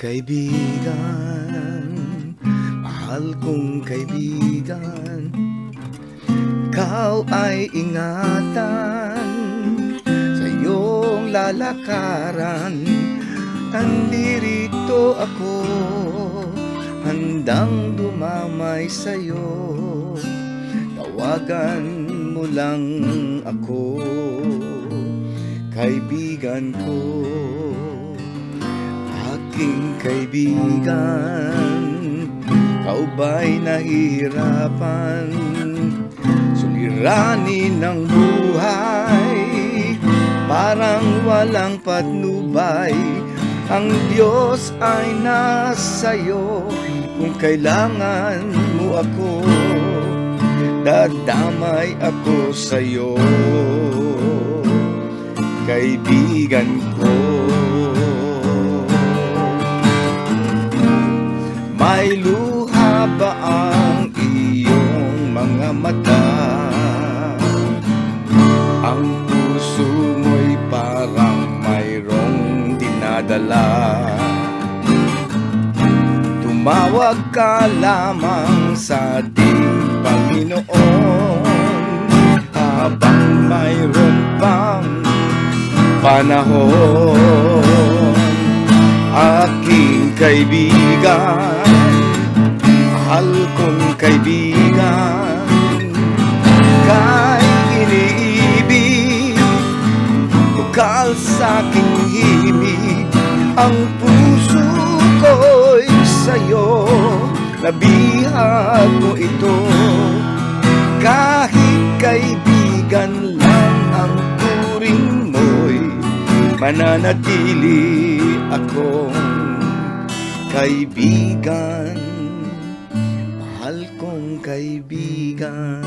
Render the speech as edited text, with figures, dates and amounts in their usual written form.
Kaibigan, mahal kong kaibigan, ikaw ay ingatan sa iyong lalakaran. Nandirito ako, handang dumamay sa'yo. Tawagan mo lang ako, kaibigan ko. Aking kaibigan, ikaw ba'y nahihirapan suliranin ng buhay? Parang walang patnubay, ang Diyos ay nasa'yo. Kung kailangan mo ako, dadamay ako sa'yo, kaibigan ko. May luha ba ang iyong mga mata? Ang puso mo'y parang mayroong dinadala. Tumawag ka lamang sa ating Panginoon habang mayroon pang panahon. Aking kaibigan, mahal kong kaibigan, kay iniibig, bukal sa'king himig. Ang puso ko'y sa'yo, nabihag mo ito. Kahit kaibigan lang ang turing mo'y mananatili akong kaibigan, mahal kong kaibigan.